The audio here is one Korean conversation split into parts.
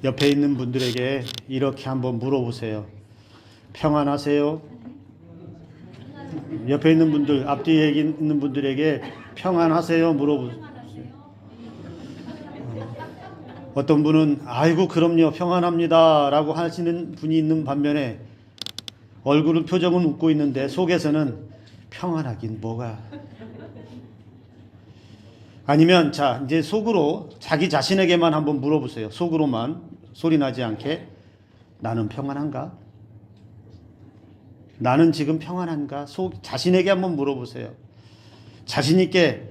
옆에 있는 분들에게 이렇게 한번 물어보세요. 평안하세요? 옆에 있는 분들, 앞뒤에 있는 분들에게 평안하세요? 물어보세요. 어떤 분은 아이고 그럼요 평안합니다 라고 하시는 분이 있는 반면에 얼굴은 표정은 웃고 있는데 속에서는 평안하긴 뭐가. 아니면 자 이제 속으로 자기 자신에게만 한번 물어보세요. 속으로만 소리 나지 않게 나는 평안한가? 나는 지금 평안한가? 자신에게 한번 물어보세요. 자신 있게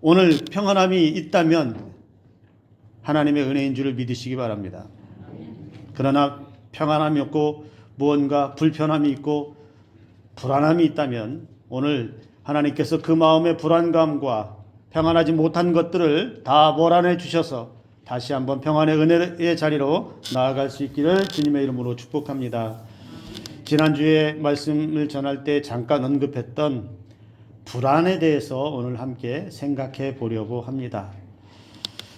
오늘 평안함이 있다면 하나님의 은혜인 줄을 믿으시기 바랍니다. 그러나 평안함이 없고 무언가 불편함이 있고 불안함이 있다면 오늘 하나님께서 그 마음의 불안감과 평안하지 못한 것들을 다 몰아내 주셔서 다시 한번 평안의 은혜의 자리로 나아갈 수 있기를 주님의 이름으로 축복합니다. 지난주에 말씀을 전할 때 잠깐 언급했던 불안에 대해서 오늘 함께 생각해 보려고 합니다.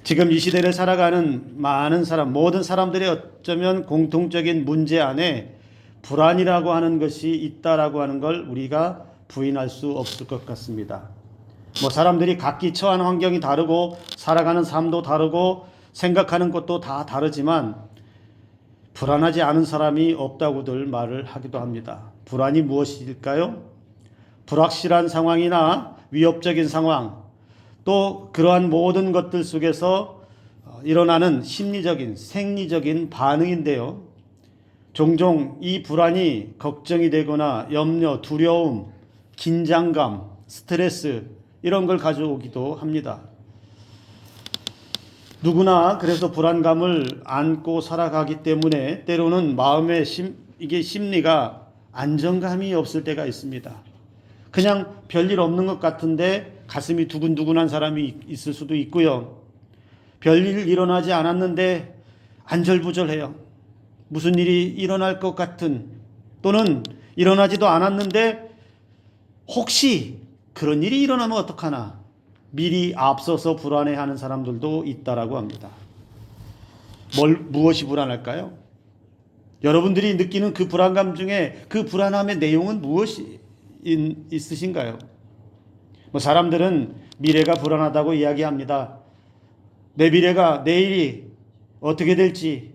지금 이 시대를 살아가는 많은 사람, 모든 사람들의 어쩌면 공통적인 문제 안에 불안이라고 하는 것이 있다라고 하는 걸 우리가 부인할 수 없을 것 같습니다. 사람들이 각기 처한 환경이 다르고 살아가는 삶도 다르고 생각하는 것도 다 다르지만 불안하지 않은 사람이 없다고들 말을 하기도 합니다. 불안이 무엇일까요? 불확실한 상황이나 위협적인 상황, 또 그러한 모든 것들 속에서 일어나는 심리적인, 생리적인 반응인데요. 종종 이 불안이 걱정이 되거나 염려, 두려움, 긴장감, 스트레스 이런 걸 가져오기도 합니다. 누구나 그래서 불안감을 안고 살아가기 때문에 때로는 마음의 이게 심리가 안정감이 없을 때가 있습니다. 그냥 별일 없는 것 같은데 가슴이 두근두근한 사람이 있을 수도 있고요. 별일 일어나지 않았는데 안절부절해요. 무슨 일이 일어날 것 같은 또는 일어나지도 않았는데 혹시 그런 일이 일어나면 어떡하나 미리 앞서서 불안해하는 사람들도 있다라고 합니다. 무엇이 불안할까요? 여러분들이 느끼는 그 불안감 중에 그 불안함의 내용은 무엇이 있으신가요? 사람들은 미래가 불안하다고 이야기합니다. 내 미래가 내일이 어떻게 될지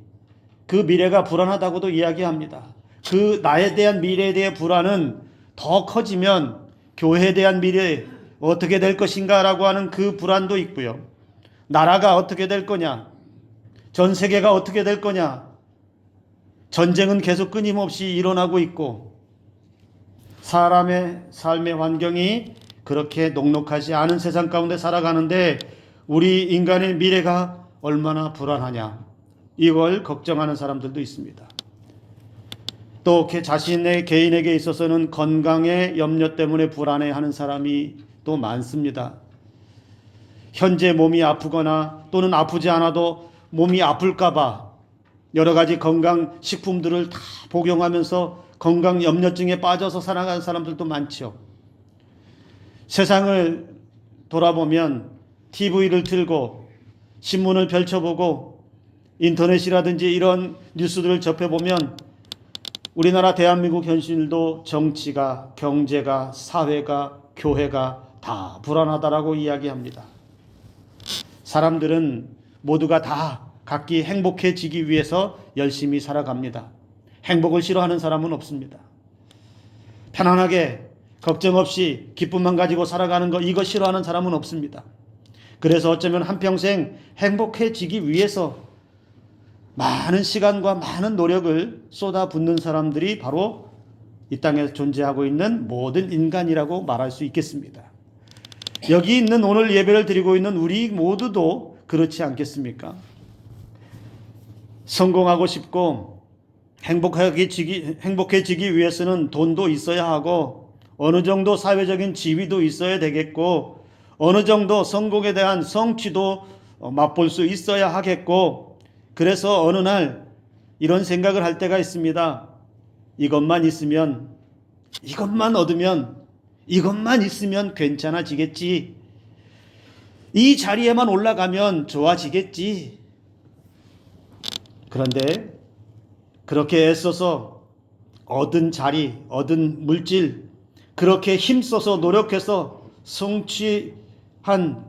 그 미래가 불안하다고도 이야기합니다. 그 나에 대한 미래에 대한 불안은 더 커지면 교회에 대한 미래 어떻게 될 것인가 라고 하는 그 불안도 있고요. 나라가 어떻게 될 거냐, 전 세계가 어떻게 될 거냐, 전쟁은 계속 끊임없이 일어나고 있고 사람의 삶의 환경이 그렇게 녹록하지 않은 세상 가운데 살아가는데 우리 인간의 미래가 얼마나 불안하냐, 이걸 걱정하는 사람들도 있습니다. 또 자신의 개인에게 있어서는 건강의 염려 때문에 불안해하는 사람이 또 많습니다. 현재 몸이 아프거나 또는 아프지 않아도 몸이 아플까봐 여러 가지 건강식품들을 다 복용하면서 건강 염려증에 빠져서 살아가는 사람들도 많죠. 세상을 돌아보면 TV를 틀고 신문을 펼쳐보고 인터넷이라든지 이런 뉴스들을 접해보면 우리나라 대한민국 현실도 정치가, 경제가, 사회가, 교회가 다 불안하다라고 이야기합니다. 사람들은 모두가 다 각기 행복해지기 위해서 열심히 살아갑니다. 행복을 싫어하는 사람은 없습니다. 편안하게 걱정 없이 기쁨만 가지고 살아가는 거, 이거 싫어하는 사람은 없습니다. 그래서 어쩌면 한평생 행복해지기 위해서 많은 시간과 많은 노력을 쏟아붓는 사람들이 바로 이 땅에 존재하고 있는 모든 인간이라고 말할 수 있겠습니다. 여기 있는 오늘 예배를 드리고 있는 우리 모두도 그렇지 않겠습니까? 성공하고 싶고 행복해지기 위해서는 돈도 있어야 하고 어느 정도 사회적인 지위도 있어야 되겠고 어느 정도 성공에 대한 성취도 맛볼 수 있어야 하겠고 그래서 어느 날 이런 생각을 할 때가 있습니다. 이것만 있으면, 이것만 얻으면, 이것만 있으면 괜찮아지겠지. 이 자리에만 올라가면 좋아지겠지. 그런데 그렇게 애써서 얻은 자리, 얻은 물질, 그렇게 힘써서 노력해서 성취한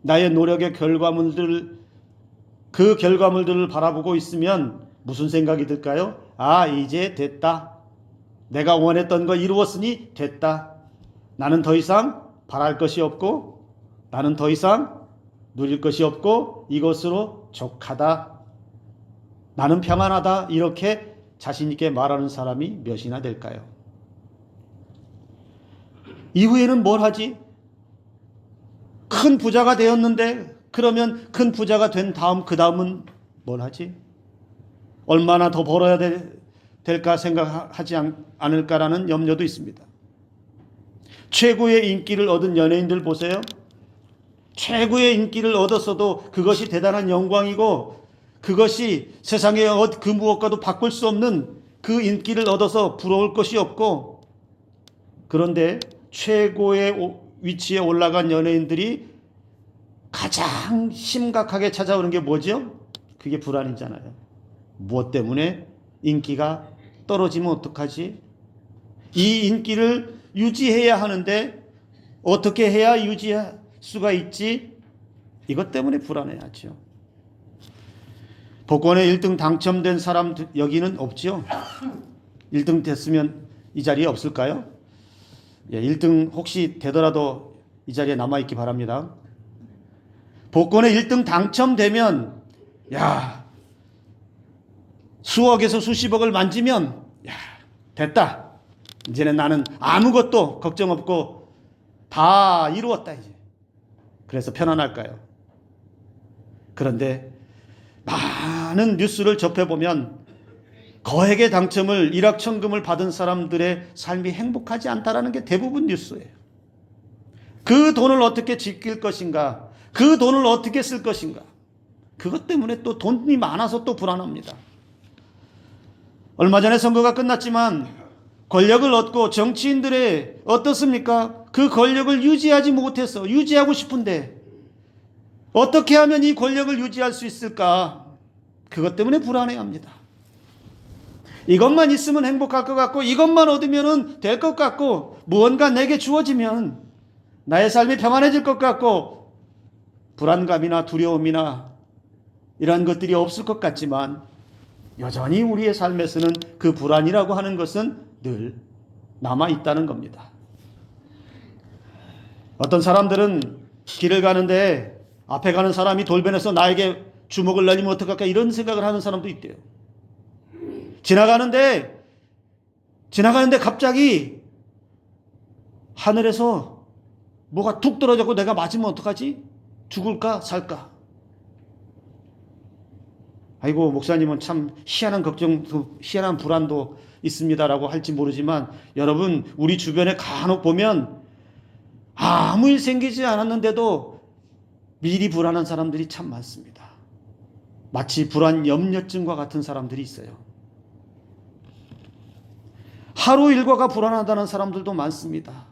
나의 노력의 결과물들, 그 결과물들을 바라보고 있으면 무슨 생각이 들까요? 아, 이제 됐다. 내가 원했던 거 이루었으니 됐다. 나는 더 이상 바랄 것이 없고, 나는 더 이상 누릴 것이 없고, 이것으로 족하다. 나는 평안하다. 이렇게 자신 있게 말하는 사람이 몇이나 될까요? 이후에는 뭘 하지? 큰 부자가 되었는데, 그러면 큰 부자가 된 다음, 그 다음은 뭘 하지? 얼마나 더 벌어야 될까 생각하지 않을까라는 염려도 있습니다. 최고의 인기를 얻은 연예인들 보세요. 최고의 인기를 얻었어도 그것이 대단한 영광이고, 그것이 세상에 그 무엇과도 바꿀 수 없는 그 인기를 얻어서 부러울 것이 없고, 그런데 최고의 위치에 올라간 연예인들이 가장 심각하게 찾아오는 게 뭐죠? 그게 불안이잖아요. 무엇 때문에? 인기가 떨어지면 어떡하지? 이 인기를 유지해야 하는데 어떻게 해야 유지할 수가 있지? 이것 때문에 불안해하죠. 복권에 1등 당첨된 사람 여기는 없죠? 1등 됐으면 이 자리에 없을까요? 1등 혹시 되더라도 이 자리에 남아있기 바랍니다. 복권에 1등 당첨되면 수억에서 수십억을 만지면 됐다. 이제는 나는 아무것도 걱정 없고 다 이루었다 이제. 그래서 편안할까요? 그런데 많은 뉴스를 접해보면 거액의 당첨을 일확천금을 받은 사람들의 삶이 행복하지 않다라는 게 대부분 뉴스예요. 그 돈을 어떻게 지킬 것인가? 그 돈을 어떻게 쓸 것인가? 그것 때문에 또 돈이 많아서 또 불안합니다. 얼마 전에 선거가 끝났지만 권력을 얻고 정치인들의 어떻습니까? 그 권력을 유지하지 못해서 유지하고 싶은데 어떻게 하면 이 권력을 유지할 수 있을까? 그것 때문에 불안해합니다. 이것만 있으면 행복할 것 같고 이것만 얻으면 될 것 같고 무언가 내게 주어지면 나의 삶이 평안해질 것 같고 불안감이나 두려움이나 이런 것들이 없을 것 같지만 여전히 우리의 삶에서는 그 불안이라고 하는 것은 늘 남아있다는 겁니다. 어떤 사람들은 길을 가는데 앞에 가는 사람이 돌변해서 나에게 주먹을 날리면 어떡할까 이런 생각을 하는 사람도 있대요. 지나가는데 갑자기 하늘에서 뭐가 툭 떨어졌고 내가 맞으면 어떡하지? 죽을까 살까? 아이고 목사님은 참 희한한 걱정도 희한한 불안도 있습니다라고 할지 모르지만 여러분 우리 주변에 간혹 보면 아무 일 생기지 않았는데도 미리 불안한 사람들이 참 많습니다. 마치 불안 염려증과 같은 사람들이 있어요. 하루 일과가 불안하다는 사람들도 많습니다.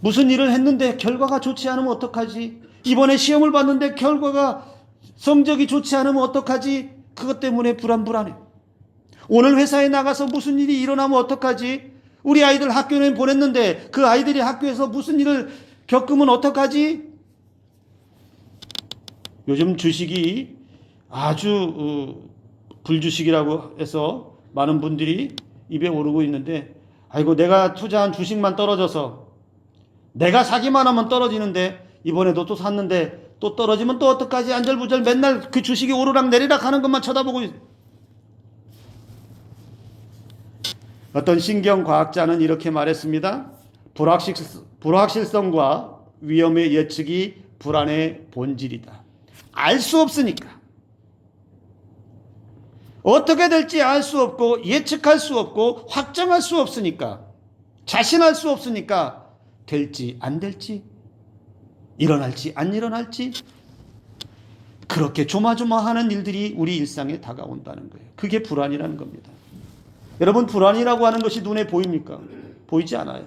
무슨 일을 했는데 결과가 좋지 않으면 어떡하지? 이번에 시험을 봤는데 결과가 성적이 좋지 않으면 어떡하지? 그것 때문에 불안해. 오늘 회사에 나가서 무슨 일이 일어나면 어떡하지? 우리 아이들 학교에 보냈는데 그 아이들이 학교에서 무슨 일을 겪으면 어떡하지? 요즘 주식이 아주 불주식이라고 해서 많은 분들이 입에 오르고 있는데 아이고 내가 투자한 주식만 떨어져서 내가 사기만 하면 떨어지는데 이번에도 또 샀는데 또 떨어지면 또 어떡하지? 안절부절 맨날 그 주식이 오르락 내리락 하는 것만 쳐다보고 있어요. 어떤 신경과학자는 이렇게 말했습니다. 불확실성과 위험의 예측이 불안의 본질이다. 알 수 없으니까. 어떻게 될지 알 수 없고 예측할 수 없고 확정할 수 없으니까 자신할 수 없으니까 될지 안 될지 일어날지 안 일어날지 그렇게 조마조마하는 일들이 우리 일상에 다가온다는 거예요. 그게 불안이라는 겁니다. 여러분 불안이라고 하는 것이 눈에 보입니까? 보이지 않아요.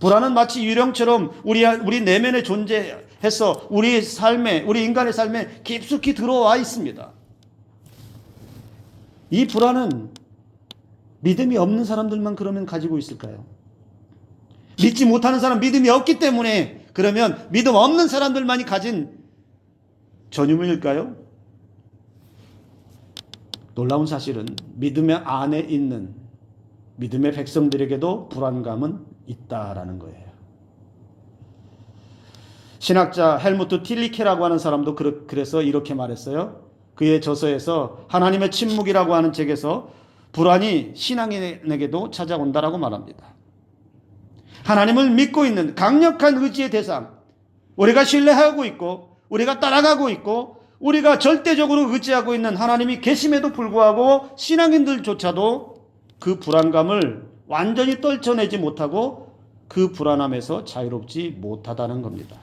불안은 마치 유령처럼 우리 내면에 존재해 해서 우리 삶에, 우리 인간의 삶에 깊숙이 들어와 있습니다. 이 불안은 믿음이 없는 사람들만 그러면 가지고 있을까요? 믿지 못하는 사람, 믿음이 없기 때문에 그러면 믿음 없는 사람들만이 가진 전유물일까요? 놀라운 사실은 믿음의 안에 있는 믿음의 백성들에게도 불안감은 있다라는 거예요. 신학자 헬무트 틸리케라고 하는 사람도 그래서 이렇게 말했어요. 그의 저서에서 하나님의 침묵이라고 하는 책에서 불안이 신앙인에게도 찾아온다라고 말합니다. 하나님을 믿고 있는 강력한 의지의 대상, 우리가 신뢰하고 있고 우리가 따라가고 있고 우리가 절대적으로 의지하고 있는 하나님이 계심에도 불구하고 신앙인들조차도 그 불안감을 완전히 떨쳐내지 못하고 그 불안함에서 자유롭지 못하다는 겁니다.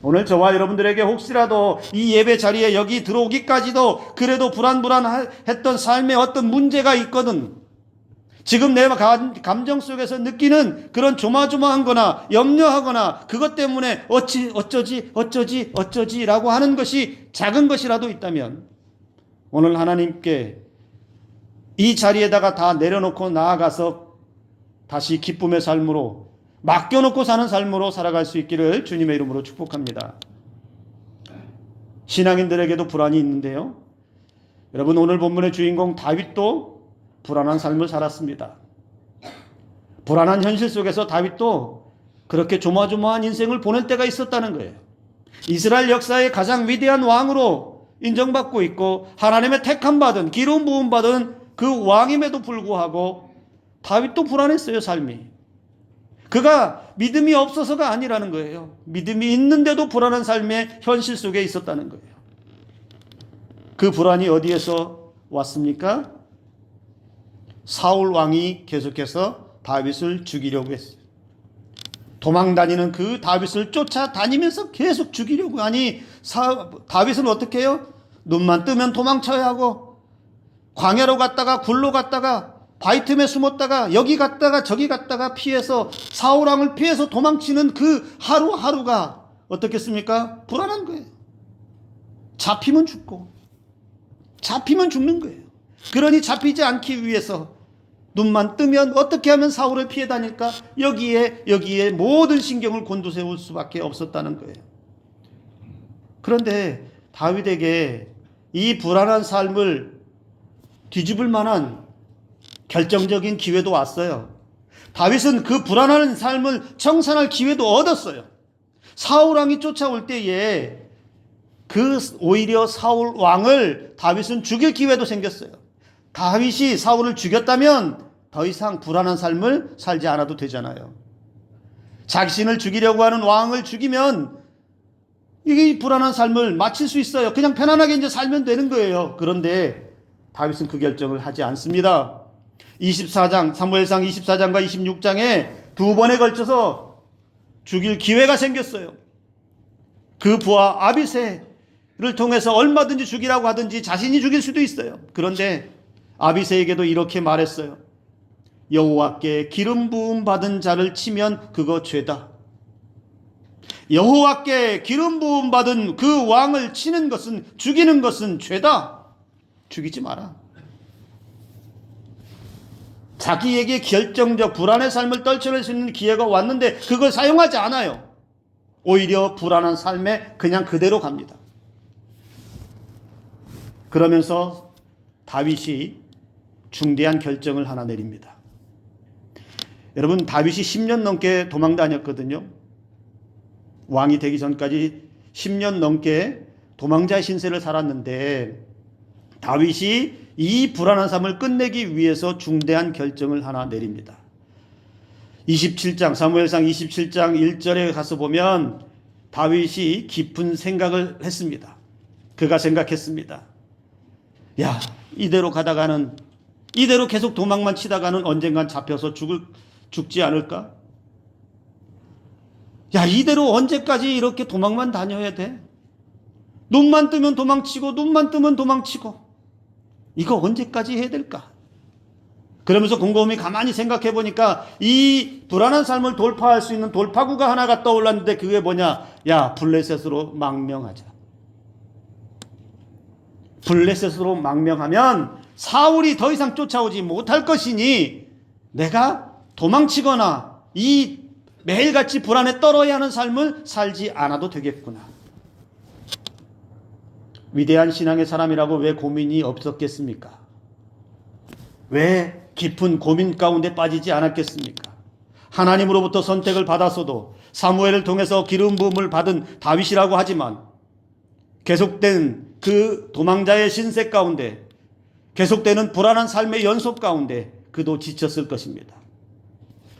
오늘 저와 여러분들에게 혹시라도 이 예배 자리에 여기 들어오기까지도 그래도 불안했던 삶에 어떤 문제가 있거든, 지금 내 감정 속에서 느끼는 그런 조마조마한 거나 염려하거나 그것 때문에 어쩌지 라고 하는 것이 작은 것이라도 있다면 오늘 하나님께 이 자리에다가 다 내려놓고 나아가서 다시 기쁨의 삶으로 맡겨놓고 사는 삶으로 살아갈 수 있기를 주님의 이름으로 축복합니다. 신앙인들에게도 불안이 있는데요. 여러분, 오늘 본문의 주인공 다윗도 불안한 삶을 살았습니다. 불안한 현실 속에서 다윗도 그렇게 조마조마한 인생을 보낼 때가 있었다는 거예요. 이스라엘 역사의 가장 위대한 왕으로 인정받고 있고 하나님의 택함받은 기름 부음받은 그 왕임에도 불구하고 다윗도 불안했어요, 삶이. 그가 믿음이 없어서가 아니라는 거예요. 믿음이 있는데도 불안한 삶의 현실 속에 있었다는 거예요. 그 불안이 어디에서 왔습니까? 사울 왕이 계속해서 다윗을 죽이려고 했어요. 도망다니는 그 다윗을 쫓아다니면서 계속 죽이려고 하니 다윗은 어떻게 해요? 눈만 뜨면 도망쳐야 하고 광야로 갔다가 굴로 갔다가 바위 틈에 숨었다가 여기 갔다가 저기 갔다가 피해서 사울 왕을 피해서 도망치는 그 하루하루가 어떻겠습니까? 불안한 거예요. 잡히면 죽고 잡히면 죽는 거예요. 그러니 잡히지 않기 위해서 눈만 뜨면 어떻게 하면 사울을 피해 다닐까? 여기에 모든 신경을 곤두세울 수밖에 없었다는 거예요. 그런데 다윗에게 이 불안한 삶을 뒤집을 만한 결정적인 기회도 왔어요. 다윗은 그 불안한 삶을 청산할 기회도 얻었어요. 사울 왕이 쫓아올 때에 오히려 사울 왕을 다윗은 죽일 기회도 생겼어요. 다윗이 사울을 죽였다면 더 이상 불안한 삶을 살지 않아도 되잖아요. 자신을 죽이려고 하는 왕을 죽이면 이 불안한 삶을 마칠 수 있어요. 그냥 편안하게 이제 살면 되는 거예요. 그런데 다윗은 그 결정을 하지 않습니다. 24장, 사무엘상 24장과 26장에 두 번에 걸쳐서 죽일 기회가 생겼어요. 그 부하 아비새를 통해서 얼마든지 죽이라고 하든지 자신이 죽일 수도 있어요. 그런데 아비새에게도 이렇게 말했어요. 여호와께 기름 부음 받은 자를 치면 그거 죄다. 여호와께 기름 부음 받은 그 왕을 치는 것은, 죽이는 것은 죄다. 죽이지 마라. 자기에게 결정적 불안의 삶을 떨쳐낼 수 있는 기회가 왔는데 그걸 사용하지 않아요. 오히려 불안한 삶에 그냥 그대로 갑니다. 그러면서 다윗이 중대한 결정을 하나 내립니다. 여러분, 다윗이 10년 넘게 도망 다녔거든요. 왕이 되기 전까지 10년 넘게 도망자의 신세를 살았는데 다윗이 이 불안한 삶을 끝내기 위해서 중대한 결정을 하나 내립니다. 27장, 사무엘상 27장 1절에 가서 보면 다윗이 깊은 생각을 했습니다. 그가 생각했습니다. 야, 이대로 계속 도망만 치다가는 언젠간 잡혀서 죽지 않을까? 야, 이대로 언제까지 이렇게 도망만 다녀야 돼? 눈만 뜨면 도망치고 눈만 뜨면 도망치고 이거 언제까지 해야 될까? 그러면서 곰곰이 가만히 생각해 보니까 이 불안한 삶을 돌파할 수 있는 돌파구가 하나가 떠올랐는데 그게 뭐냐? 야, 블레셋으로 망명하자. 블레셋으로 망명하면 사울이 더 이상 쫓아오지 못할 것이니 내가 도망치거나 이 매일같이 불안에 떨어야 하는 삶을 살지 않아도 되겠구나. 위대한 신앙의 사람이라고 왜 고민이 없었겠습니까? 왜 깊은 고민 가운데 빠지지 않았겠습니까? 하나님으로부터 선택을 받았어도 사무엘을 통해서 기름 부음을 받은 다윗이라고 하지만 계속된 그 도망자의 신세 가운데, 계속되는 불안한 삶의 연속 가운데 그도 지쳤을 것입니다.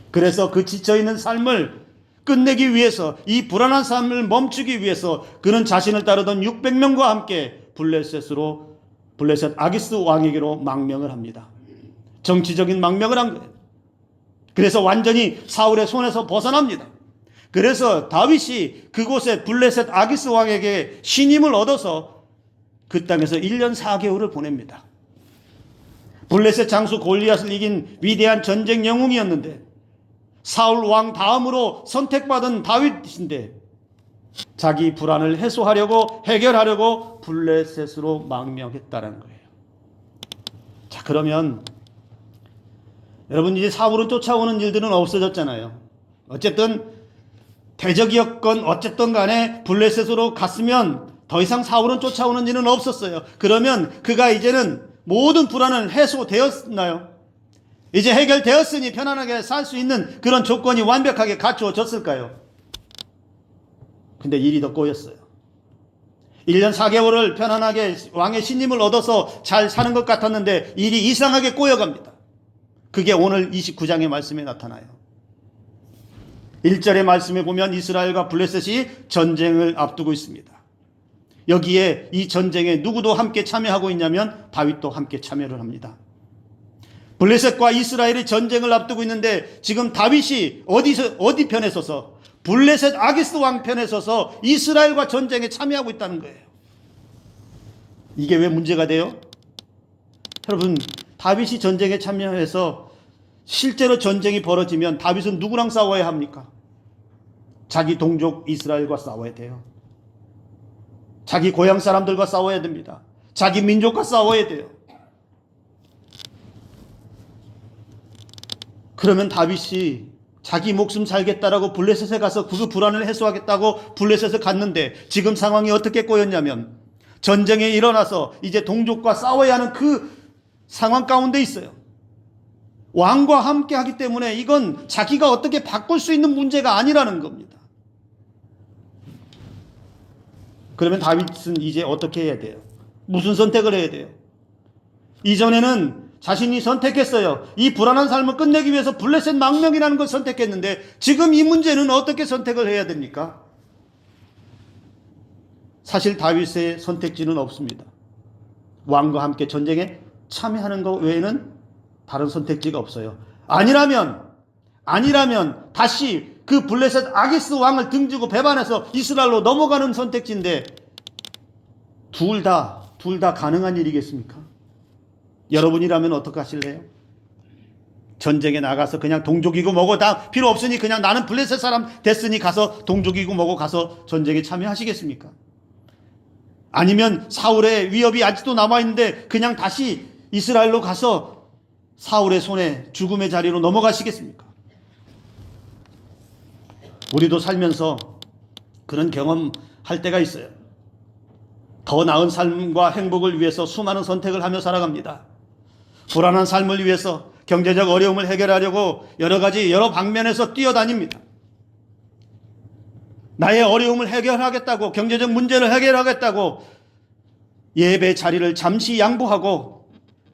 그래서 그 지쳐있는 삶을 끝내기 위해서, 이 불안한 삶을 멈추기 위해서 그는 자신을 따르던 600명과 함께 블레셋 아기스 왕에게로 망명을 합니다. 정치적인 망명을 한 거예요. 그래서 완전히 사울의 손에서 벗어납니다. 그래서 다윗이 그곳에 블레셋 아기스 왕에게 신임을 얻어서 그 땅에서 1년 4개월을 보냅니다. 블레셋 장수 골리앗을 이긴 위대한 전쟁 영웅이었는데 사울 왕 다음으로 선택받은 다윗인데 자기 불안을 해소하려고, 해결하려고 블레셋으로 망명했다는 거예요. 자, 그러면 여러분, 이제 사울은 쫓아오는 일들은 없어졌잖아요. 어쨌든 대적이었건 어쨌든 간에 블레셋으로 갔으면 더 이상 사울은 쫓아오는 일은 없었어요. 그러면 그가 이제는 모든 불안은 해소되었나요? 이제 해결되었으니 편안하게 살 수 있는 그런 조건이 완벽하게 갖추어졌을까요? 근데 일이 더 꼬였어요. 1년 4개월을 편안하게 왕의 신임을 얻어서 잘 사는 것 같았는데 일이 이상하게 꼬여갑니다. 그게 오늘 29장의 말씀에 나타나요. 1절의 말씀에 보면 이스라엘과 블레셋이 전쟁을 앞두고 있습니다. 여기에 이 전쟁에 누구도 함께 참여하고 있냐면 다윗도 함께 참여를 합니다. 블레셋과 이스라엘이 전쟁을 앞두고 있는데 지금 다윗이 어디 편에 서서, 블레셋 아기스 왕 편에 서서 이스라엘과 전쟁에 참여하고 있다는 거예요. 이게 왜 문제가 돼요? 여러분, 다윗이 전쟁에 참여해서 실제로 전쟁이 벌어지면 다윗은 누구랑 싸워야 합니까? 자기 동족 이스라엘과 싸워야 돼요. 자기 고향 사람들과 싸워야 됩니다. 자기 민족과 싸워야 돼요. 그러면 다윗이 자기 목숨 살겠다라고 블레셋에 가서 그 불안을 해소하겠다고 블레셋에 갔는데 지금 상황이 어떻게 꼬였냐면 전쟁이 일어나서 이제 동족과 싸워야 하는 그 상황 가운데 있어요. 왕과 함께 하기 때문에 이건 자기가 어떻게 바꿀 수 있는 문제가 아니라는 겁니다. 그러면 다윗은 이제 어떻게 해야 돼요? 무슨 선택을 해야 돼요? 이전에는 자신이 선택했어요. 이 불안한 삶을 끝내기 위해서 블레셋 망명이라는 걸 선택했는데 지금 이 문제는 어떻게 선택을 해야 됩니까? 사실 다윗의 선택지는 없습니다. 왕과 함께 전쟁에 참여하는 것 외에는 다른 선택지가 없어요. 아니라면 다시 그 블레셋 아기스 왕을 등지고 배반해서 이스라엘로 넘어가는 선택지인데 둘 다 가능한 일이겠습니까? 여러분이라면 어떻게 하실래요? 전쟁에 나가서 그냥 동족이고 뭐고 다 필요 없으니 그냥 나는 블레셋 사람 됐으니 가서 동족이고 뭐고 가서 전쟁에 참여하시겠습니까? 아니면 사울의 위협이 아직도 남아있는데 그냥 다시 이스라엘로 가서 사울의 손에 죽음의 자리로 넘어가시겠습니까? 우리도 살면서 그런 경험할 때가 있어요. 더 나은 삶과 행복을 위해서 수많은 선택을 하며 살아갑니다. 불안한 삶을 위해서 경제적 어려움을 해결하려고 여러 방면에서 뛰어다닙니다. 나의 어려움을 해결하겠다고, 경제적 문제를 해결하겠다고 예배 자리를 잠시 양보하고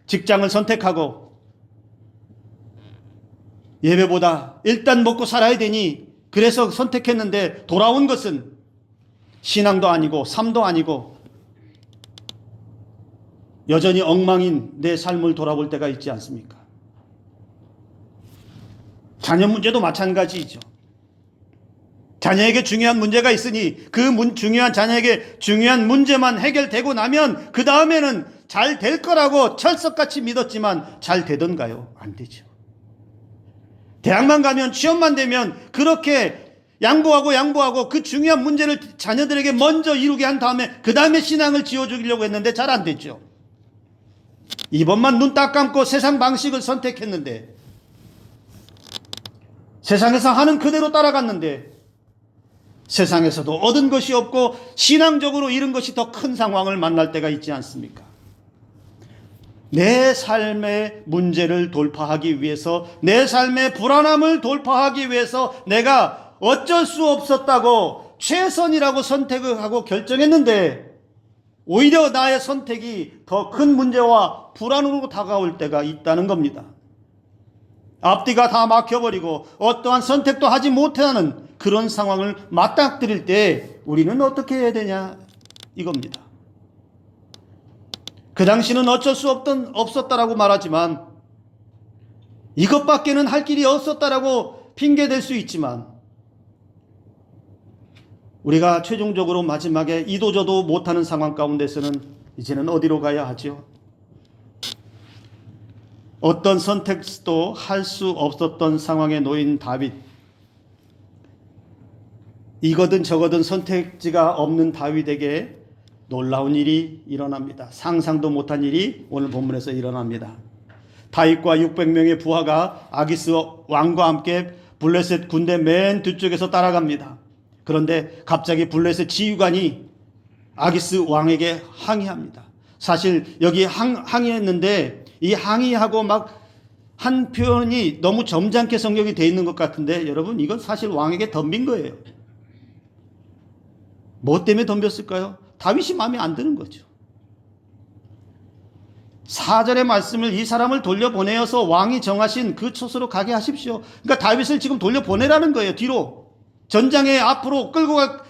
직장을 선택하고 예배보다 일단 먹고 살아야 되니 그래서 선택했는데 돌아온 것은 신앙도 아니고 삶도 아니고 여전히 엉망인 내 삶을 돌아볼 때가 있지 않습니까? 자녀 문제도 마찬가지이죠. 자녀에게 중요한 문제가 있으니 그 자녀에게 중요한 문제만 해결되고 나면 그 다음에는 잘 될 거라고 철석같이 믿었지만 잘 되던가요? 안 되죠. 대학만 가면 취업만 되면 그렇게 양보하고 그 중요한 문제를 자녀들에게 먼저 이루게 한 다음에 그 다음에 신앙을 지어주려고 했는데 잘 안 됐죠. 이번만 눈 딱 감고 세상 방식을 선택했는데, 세상에서 하는 그대로 따라갔는데 세상에서도 얻은 것이 없고 신앙적으로 잃은 것이 더 큰 상황을 만날 때가 있지 않습니까? 내 삶의 문제를 돌파하기 위해서, 내 삶의 불안함을 돌파하기 위해서 내가 어쩔 수 없었다고 최선이라고 선택을 하고 결정했는데 오히려 나의 선택이 더 큰 문제와 불안으로 다가올 때가 있다는 겁니다. 앞뒤가 다 막혀버리고 어떠한 선택도 하지 못하는 그런 상황을 맞닥뜨릴 때 우리는 어떻게 해야 되냐 이겁니다. 그 당시는 어쩔 수 없었다라고 말하지만, 이것밖에는 할 길이 없었다라고 핑계댈 수 있지만, 우리가 최종적으로 마지막에 이도저도 못하는 상황 가운데서는 이제는 어디로 가야 하죠? 어떤 선택도 할 수 없었던 상황에 놓인 다윗, 이거든 저거든 선택지가 없는 다윗에게 놀라운 일이 일어납니다. 상상도 못한 일이 오늘 본문에서 일어납니다. 다윗과 600명의 부하가 아기스 왕과 함께 블레셋 군대 맨 뒤쪽에서 따라갑니다. 그런데 갑자기 블레셋 지휘관이 아기스 왕에게 항의합니다. 사실 여기 항의했는데 이 항의하고 막 한 표현이 너무 점잖게 성경이 되어 있는 것 같은데, 여러분 이건 사실 왕에게 덤빈 거예요. 뭐 때문에 덤볐을까요? 다윗이 마음에 안 드는 거죠. 4절의 말씀을 이 사람을 돌려보내어서 왕이 정하신 그 처소로 가게 하십시오. 그러니까 다윗을 지금 돌려보내라는 거예요. 뒤로. 전장에 앞으로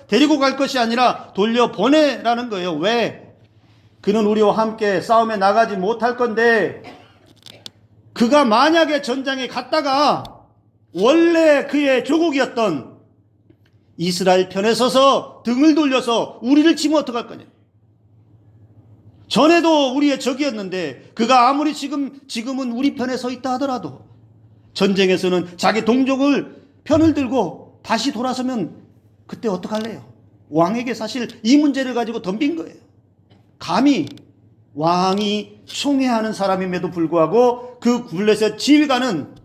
데리고 갈 것이 아니라 돌려보내라는 거예요. 왜? 그는 우리와 함께 싸움에 나가지 못할 건데, 그가 만약에 전장에 갔다가 원래 그의 조국이었던 이스라엘 편에 서서 등을 돌려서 우리를 치면 어떡할 거냐. 전에도 우리의 적이었는데 그가 아무리 지금은 우리 편에 서 있다 하더라도 전쟁에서는 자기 동족을 편을 들고 다시 돌아서면 그때 어떡할래요? 왕에게 사실 이 문제를 가지고 덤빈 거예요. 감히 왕이 총애하는 사람임에도 불구하고 그 블레셋 지휘관은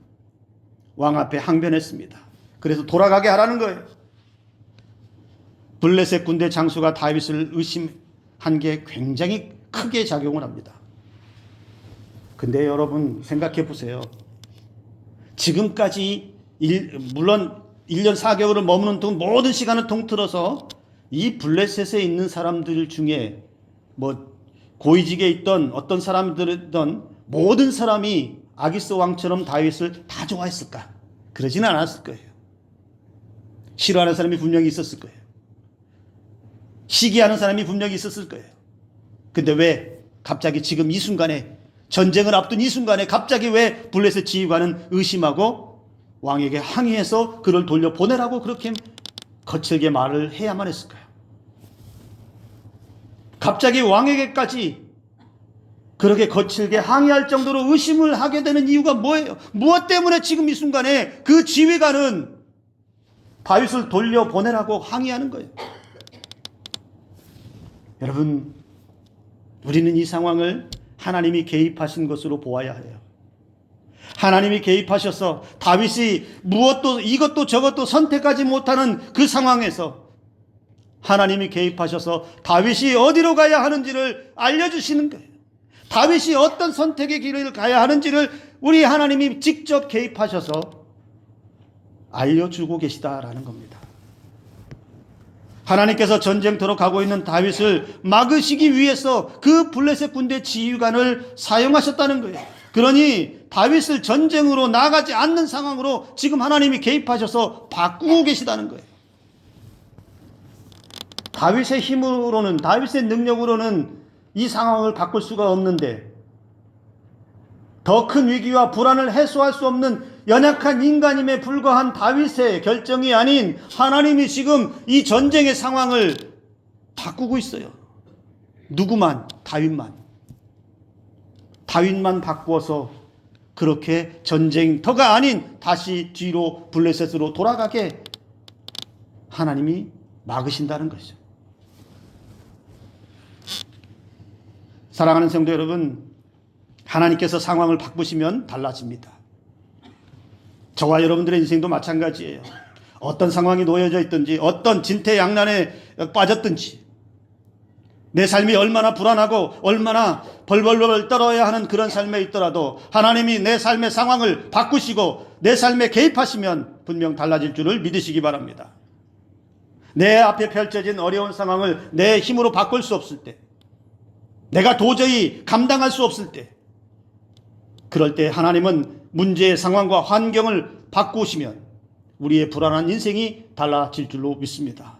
왕 앞에 항변했습니다. 그래서 돌아가게 하라는 거예요. 블레셋 군대 장수가 다윗을 의심한 게 굉장히 크게 작용을 합니다. 근데 여러분 생각해 보세요. 지금까지 물론 1년 4개월을 머무는 동안 모든 시간을 통틀어서 이 블레셋에 있는 사람들 중에 뭐 고위직에 있던 어떤 사람들이든 모든 사람이 아기스 왕처럼 다윗을 다 좋아했을까? 그러지는 않았을 거예요. 싫어하는 사람이 분명히 있었을 거예요. 시기하는 사람이 분명히 있었을 거예요. 근데 왜 갑자기 지금 이 순간에, 전쟁을 앞둔 이 순간에 갑자기 왜 블레셋 지휘관은 의심하고 왕에게 항의해서 그를 돌려보내라고 그렇게 거칠게 말을 해야만 했을까요? 갑자기 왕에게까지 그렇게 거칠게 항의할 정도로 의심을 하게 되는 이유가 뭐예요? 무엇 때문에 지금 이 순간에 그 지휘관은 다윗을 돌려보내라고 항의하는 거예요? 여러분, 우리는 이 상황을 하나님이 개입하신 것으로 보아야 해요. 하나님이 개입하셔서 다윗이 무엇도 이것도 저것도 선택하지 못하는 그 상황에서 하나님이 개입하셔서 다윗이 어디로 가야 하는지를 알려주시는 거예요. 다윗이 어떤 선택의 길을 가야 하는지를 우리 하나님이 직접 개입하셔서 알려주고 계시다라는 겁니다. 하나님께서 전쟁터로 가고 있는 다윗을 막으시기 위해서 그 블레셋 군대 지휘관을 사용하셨다는 거예요. 그러니 다윗을 전쟁으로 나가지 않는 상황으로 지금 하나님이 개입하셔서 바꾸고 계시다는 거예요. 다윗의 힘으로는, 다윗의 능력으로는 이 상황을 바꿀 수가 없는데, 더 큰 위기와 불안을 해소할 수 없는 연약한 인간임에 불과한 다윗의 결정이 아닌 하나님이 지금 이 전쟁의 상황을 바꾸고 있어요. 누구만? 다윗만. 다윗만 바꾸어서 그렇게 전쟁터가 아닌 다시 뒤로 블레셋으로 돌아가게 하나님이 막으신다는 것이죠. 사랑하는 성도 여러분, 하나님께서 상황을 바꾸시면 달라집니다. 저와 여러분들의 인생도 마찬가지예요. 어떤 상황이 놓여져 있든지 어떤 진퇴양난에 빠졌든지 내 삶이 얼마나 불안하고 얼마나 벌벌벌 떨어야 하는 그런 삶에 있더라도 하나님이 내 삶의 상황을 바꾸시고 내 삶에 개입하시면 분명 달라질 줄을 믿으시기 바랍니다. 내 앞에 펼쳐진 어려운 상황을 내 힘으로 바꿀 수 없을 때, 내가 도저히 감당할 수 없을 때, 그럴 때 하나님은 문제의 상황과 환경을 바꾸시면 우리의 불안한 인생이 달라질 줄로 믿습니다.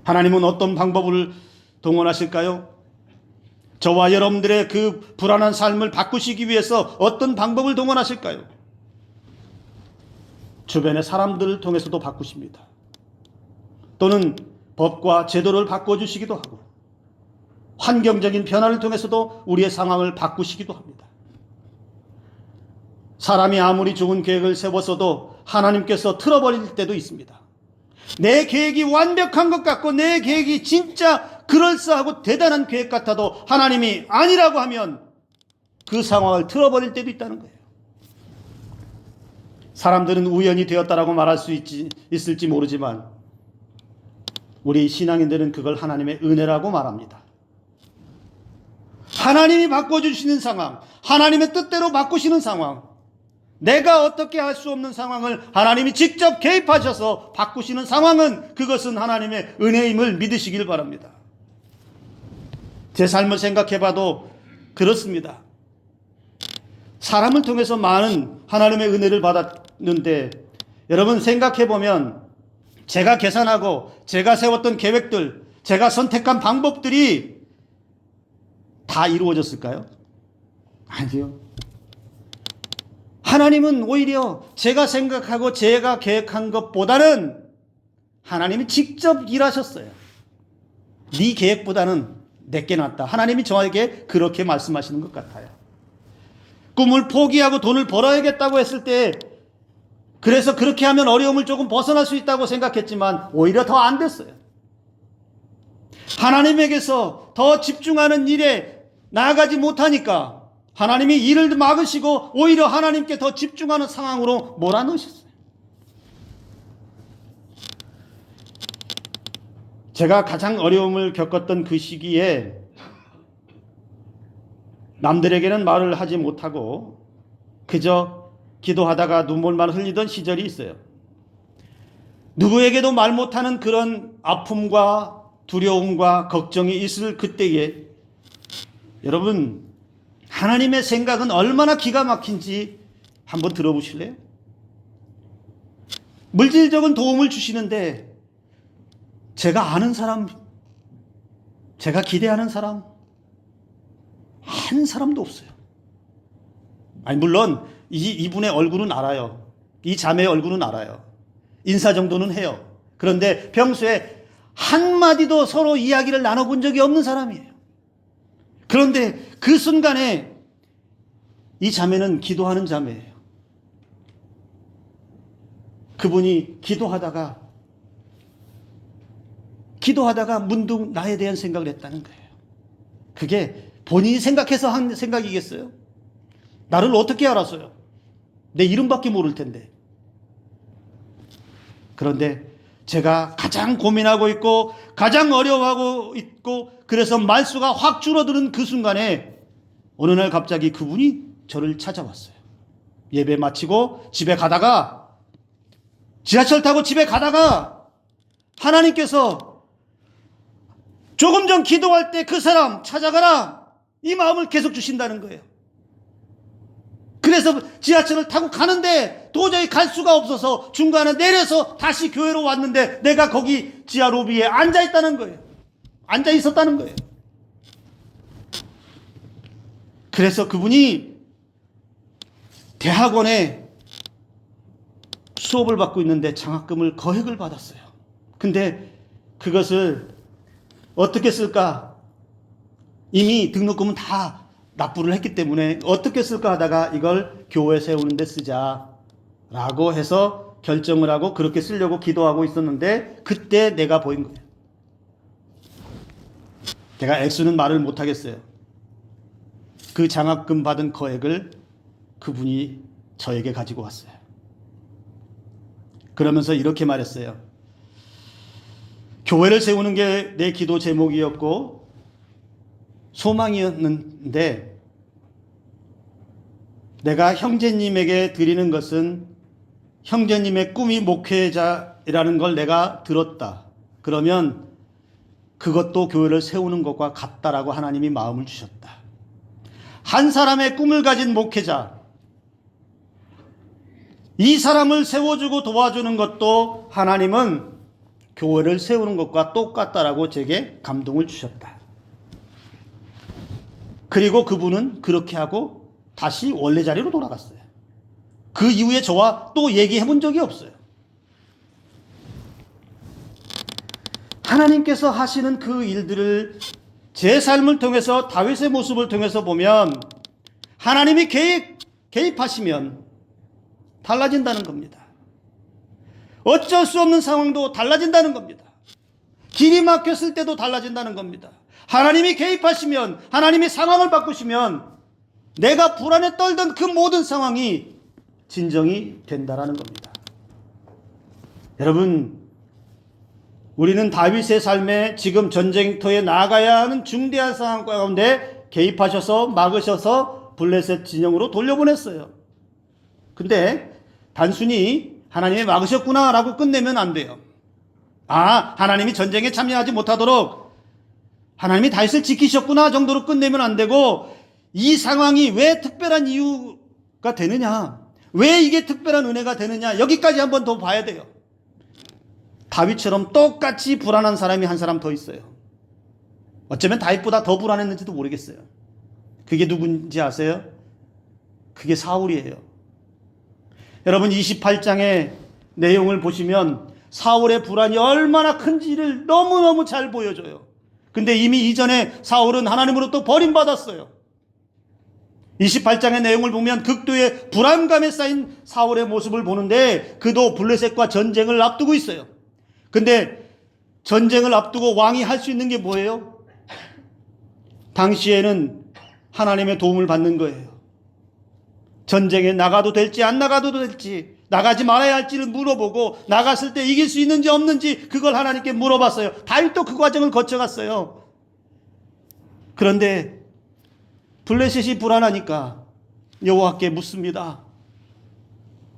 하나님은 어떤 방법을 동원하실까요? 저와 여러분들의 그 불안한 삶을 바꾸시기 위해서 어떤 방법을 동원하실까요? 주변의 사람들을 통해서도 바꾸십니다. 또는 법과 제도를 바꿔주시기도 하고 환경적인 변화를 통해서도 우리의 상황을 바꾸시기도 합니다. 사람이 아무리 좋은 계획을 세웠어도 하나님께서 틀어버릴 때도 있습니다. 내 계획이 완벽한 것 같고 내 계획이 진짜 그럴싸하고 대단한 계획 같아도 하나님이 아니라고 하면 그 상황을 틀어버릴 때도 있다는 거예요. 사람들은 우연이 되었다라고 말할 수 있을지 모르지만 우리 신앙인들은 그걸 하나님의 은혜라고 말합니다. 하나님이 바꿔주시는 상황, 하나님의 뜻대로 바꾸시는 상황, 내가 어떻게 할 수 없는 상황을 하나님이 직접 개입하셔서 바꾸시는 상황은 그것은 하나님의 은혜임을 믿으시길 바랍니다. 제 삶을 생각해봐도 그렇습니다. 사람을 통해서 많은 하나님의 은혜를 받았는데 여러분 생각해보면 제가 계산하고 제가 세웠던 계획들, 제가 선택한 방법들이 다 이루어졌을까요? 아니요. 하나님은 오히려 제가 생각하고 제가 계획한 것보다는 하나님이 직접 일하셨어요. 네 계획보다는 내게 낫다. 하나님이 저에게 그렇게 말씀하시는 것 같아요. 꿈을 포기하고 돈을 벌어야겠다고 했을 때 그래서 그렇게 하면 어려움을 조금 벗어날 수 있다고 생각했지만 오히려 더 안 됐어요. 하나님에게서 더 집중하는 일에 나아가지 못하니까 하나님이 일을 막으시고 오히려 하나님께 더 집중하는 상황으로 몰아넣으셨어요. 제가 가장 어려움을 겪었던 그 시기에 남들에게는 말을 하지 못하고 그저 기도하다가 눈물만 흘리던 시절이 있어요. 누구에게도 말 못하는 그런 아픔과 두려움과 걱정이 있을 그때에 여러분 하나님의 생각은 얼마나 기가 막힌지 한번 들어보실래요? 물질적인 도움을 주시는데 제가 아는 사람, 제가 기대하는 사람 한 사람도 없어요. 아니 물론 이분의 얼굴은 알아요. 이 자매의 얼굴은 알아요. 인사 정도는 해요. 그런데 평소에 한마디도 서로 이야기를 나눠본 적이 없는 사람이에요. 그런데 그 순간에 이 자매는 기도하는 자매예요. 그분이 기도하다가 문득 나에 대한 생각을 했다는 거예요. 그게 본인이 생각해서 한 생각이겠어요? 나를 어떻게 알았어요? 내 이름밖에 모를 텐데. 그런데 제가 가장 고민하고 있고 가장 어려워하고 있고 그래서 말수가 확 줄어드는 그 순간에 어느 날 갑자기 그분이 저를 찾아왔어요. 예배 마치고 집에 가다가 지하철 타고 집에 가다가 하나님께서 조금 전 기도할 때 그 사람 찾아가라 이 마음을 계속 주신다는 거예요. 그래서 지하철을 타고 가는데 도저히 갈 수가 없어서 중간에 내려서 다시 교회로 왔는데 내가 거기 지하 로비에 앉아 있다는 거예요. 앉아 있었다는 거예요. 그래서 그분이 대학원에 수업을 받고 있는데 장학금을 거액을 받았어요. 근데 그것을 어떻게 쓸까? 이미 등록금은 다 납부를 했기 때문에 어떻게 쓸까 하다가 이걸 교회 세우는 데 쓰자라고 해서 결정을 하고 그렇게 쓰려고 기도하고 있었는데 그때 내가 보인 거예요. 제가 액수는 말을 못하겠어요. 그 장학금 받은 거액을 그분이 저에게 가지고 왔어요. 그러면서 이렇게 말했어요. 교회를 세우는 게 내 기도 제목이었고 소망이었는데 내가 형제님에게 드리는 것은 형제님의 꿈이 목회자라는 걸 내가 들었다. 그러면 그것도 교회를 세우는 것과 같다라고 하나님이 마음을 주셨다. 한 사람의 꿈을 가진 목회자, 이 사람을 세워주고 도와주는 것도 하나님은 교회를 세우는 것과 똑같다라고 제게 감동을 주셨다. 그리고 그분은 그렇게 하고 다시 원래 자리로 돌아갔어요. 그 이후에 저와 또 얘기해 본 적이 없어요. 하나님께서 하시는 그 일들을 제 삶을 통해서 다윗의 모습을 통해서 보면 하나님이 개입하시면 달라진다는 겁니다. 어쩔 수 없는 상황도 달라진다는 겁니다. 길이 막혔을 때도 달라진다는 겁니다. 하나님이 개입하시면, 하나님이 상황을 바꾸시면 내가 불안에 떨던 그 모든 상황이 진정이 된다는 겁니다. 여러분, 우리는 다윗의 삶에 지금 전쟁터에 나가야 하는 중대한 상황 가운데 개입하셔서 막으셔서 블레셋 진영으로 돌려보냈어요. 근데 단순히 하나님이 막으셨구나라고 끝내면 안 돼요. 하나님이 전쟁에 참여하지 못하도록 하나님이 다윗을 지키셨구나 정도로 끝내면 안 되고 이 상황이 왜 특별한 이유가 되느냐, 왜 이게 특별한 은혜가 되느냐, 여기까지 한번 더 봐야 돼요. 다윗처럼 똑같이 불안한 사람이 한 사람 더 있어요. 어쩌면 다윗보다 더 불안했는지도 모르겠어요. 그게 누군지 아세요? 그게 사울이에요. 여러분 28장의 내용을 보시면 사울의 불안이 얼마나 큰지를 너무너무 잘 보여줘요. 근데 이미 이전에 사울은 하나님으로부터 버림받았어요. 28장의 내용을 보면 극도의 불안감에 쌓인 사울의 모습을 보는데 그도 블레셋과 전쟁을 앞두고 있어요. 근데 전쟁을 앞두고 왕이 할 수 있는 게 뭐예요? 당시에는 하나님의 도움을 받는 거예요. 전쟁에 나가도 될지 안 나가도 될지, 나가지 말아야 할지를 물어보고 나갔을 때 이길 수 있는지 없는지 그걸 하나님께 물어봤어요. 다윗도 그 과정을 거쳐갔어요. 그런데 블레셋이 불안하니까 여호와께 묻습니다.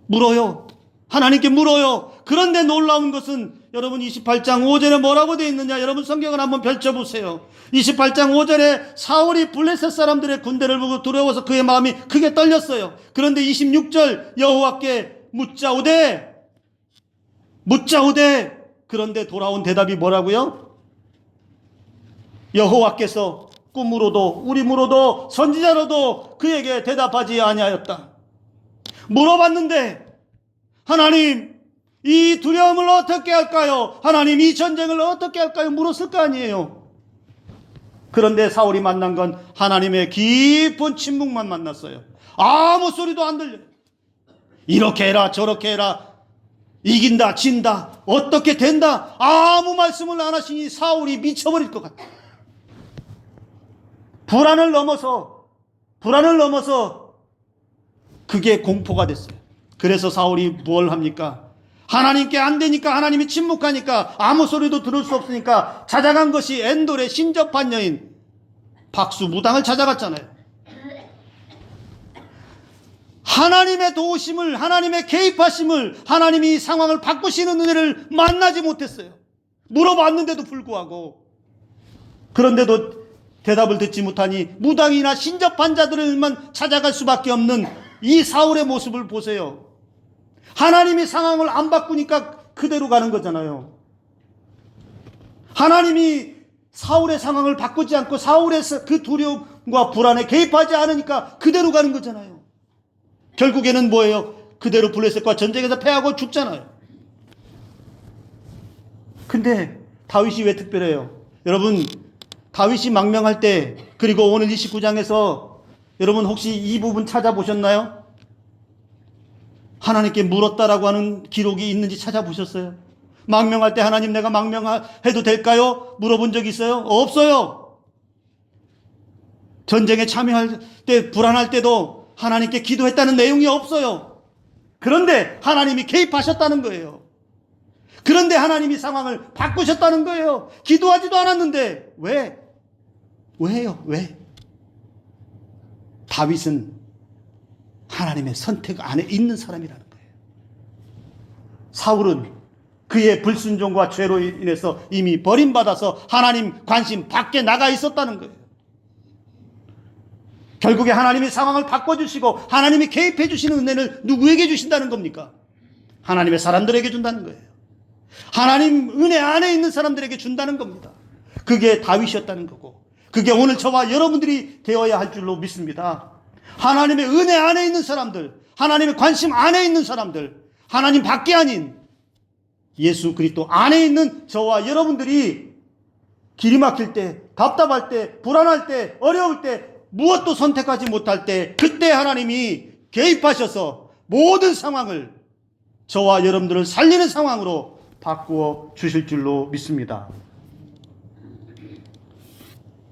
물어요. 하나님께 물어요. 그런데 놀라운 것은 여러분 28장 5절에 뭐라고 되어 있느냐, 여러분 성경을 한번 펼쳐보세요. 28장 5절에 사울이 블레셋 사람들의 군대를 보고 두려워서 그의 마음이 크게 떨렸어요. 그런데 26절 여호와께 묻자오되 그런데 돌아온 대답이 뭐라고요? 여호와께서 꿈으로도 우림으로도 선지자로도 그에게 대답하지 아니하였다. 물어봤는데 하나님, 이 두려움을 어떻게 할까요? 하나님, 이 전쟁을 어떻게 할까요? 물었을 거 아니에요. 그런데 사울이 만난 건 하나님의 깊은 침묵만 만났어요. 아무 소리도 안 들려요. 이렇게 해라 저렇게 해라, 이긴다 진다 어떻게 된다, 아무 말씀을 안 하시니 사울이 미쳐버릴 것 같아요. 불안을 넘어서 그게 공포가 됐어요. 그래서 사울이 뭘 합니까? 하나님께 안 되니까, 하나님이 침묵하니까, 아무 소리도 들을 수 없으니까 찾아간 것이 엔돌의 신접한 여인 박수무당을 찾아갔잖아요. 하나님의 도우심을, 하나님의 개입하심을, 하나님이 이 상황을 바꾸시는 은혜를 만나지 못했어요. 물어봤는데도 불구하고. 그런데도 대답을 듣지 못하니 무당이나 신접한 자들만 찾아갈 수밖에 없는 이 사울의 모습을 보세요. 하나님이 상황을 안 바꾸니까 그대로 가는 거잖아요. 하나님이 사울의 상황을 바꾸지 않고 사울의 그 두려움과 불안에 개입하지 않으니까 그대로 가는 거잖아요. 결국에는 뭐예요? 그대로 블레셋과 전쟁에서 패하고 죽잖아요. 근데 다윗이 왜 특별해요? 여러분, 다윗이 망명할 때, 그리고 오늘 29장에서 여러분 혹시 이 부분 찾아보셨나요? 하나님께 물었다라고 하는 기록이 있는지 찾아보셨어요? 망명할 때 하나님 내가 망명해도 될까요? 물어본 적 있어요? 없어요. 전쟁에 참여할 때 불안할 때도 하나님께 기도했다는 내용이 없어요. 그런데 하나님이 개입하셨다는 거예요. 그런데 하나님이 상황을 바꾸셨다는 거예요. 기도하지도 않았는데 왜? 왜요? 왜? 다윗은 하나님의 선택 안에 있는 사람이라는 거예요. 사울은 그의 불순종과 죄로 인해서 이미 버림받아서 하나님 관심 밖에 나가 있었다는 거예요. 결국에 하나님이 상황을 바꿔주시고 하나님이 개입해 주시는 은혜를 누구에게 주신다는 겁니까? 하나님의 사람들에게 준다는 거예요. 하나님 은혜 안에 있는 사람들에게 준다는 겁니다. 그게 다윗이었다는 거고, 그게 오늘 저와 여러분들이 되어야 할 줄로 믿습니다. 하나님의 은혜 안에 있는 사람들, 하나님의 관심 안에 있는 사람들, 하나님 밖에 아닌 예수 그리스도 안에 있는 저와 여러분들이 길이 막힐 때, 답답할 때, 불안할 때, 어려울 때, 무엇도 선택하지 못할 때, 그때 하나님이 개입하셔서 모든 상황을 저와 여러분들을 살리는 상황으로 바꾸어 주실 줄로 믿습니다.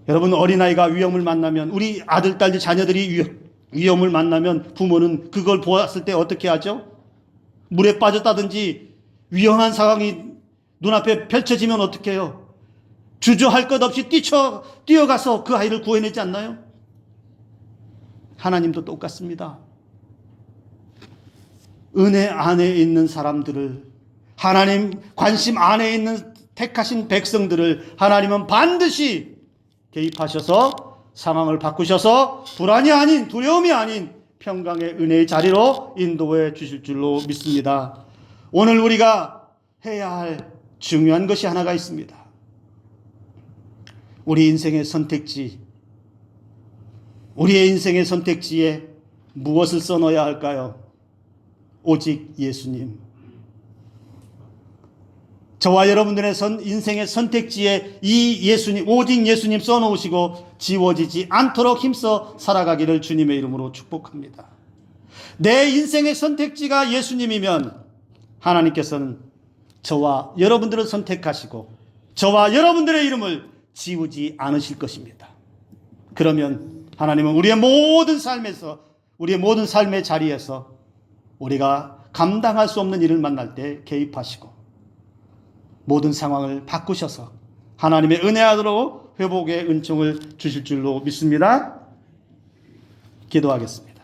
여러분, 어린아이가 위험을 만나면, 우리 아들, 딸, 자녀들이 위험을 만나면 부모는 그걸 보았을 때 어떻게 하죠? 물에 빠졌다든지 위험한 상황이 눈앞에 펼쳐지면 어떻게 해요? 주저할 것 없이 뛰어가서 그 아이를 구해내지 않나요? 하나님도 똑같습니다. 은혜 안에 있는 사람들을, 하나님 관심 안에 있는 택하신 백성들을 하나님은 반드시 개입하셔서 상황을 바꾸셔서 불안이 아닌, 두려움이 아닌 평강의 은혜의 자리로 인도해 주실 줄로 믿습니다. 오늘 우리가 해야 할 중요한 것이 하나가 있습니다. 우리 인생의 선택지, 우리의 인생의 선택지에 무엇을 써넣어야 할까요? 오직 예수님. 저와 여러분들의 인생의 선택지에 이 예수님, 오직 예수님 써놓으시고 지워지지 않도록 힘써 살아가기를 주님의 이름으로 축복합니다. 내 인생의 선택지가 예수님이면 하나님께서는 저와 여러분들을 선택하시고 저와 여러분들의 이름을 지우지 않으실 것입니다. 그러면 하나님은 우리의 모든 삶에서, 우리의 모든 삶의 자리에서 우리가 감당할 수 없는 일을 만날 때 개입하시고 모든 상황을 바꾸셔서 하나님의 은혜 안으로 회복의 은총을 주실 줄로 믿습니다. 기도하겠습니다.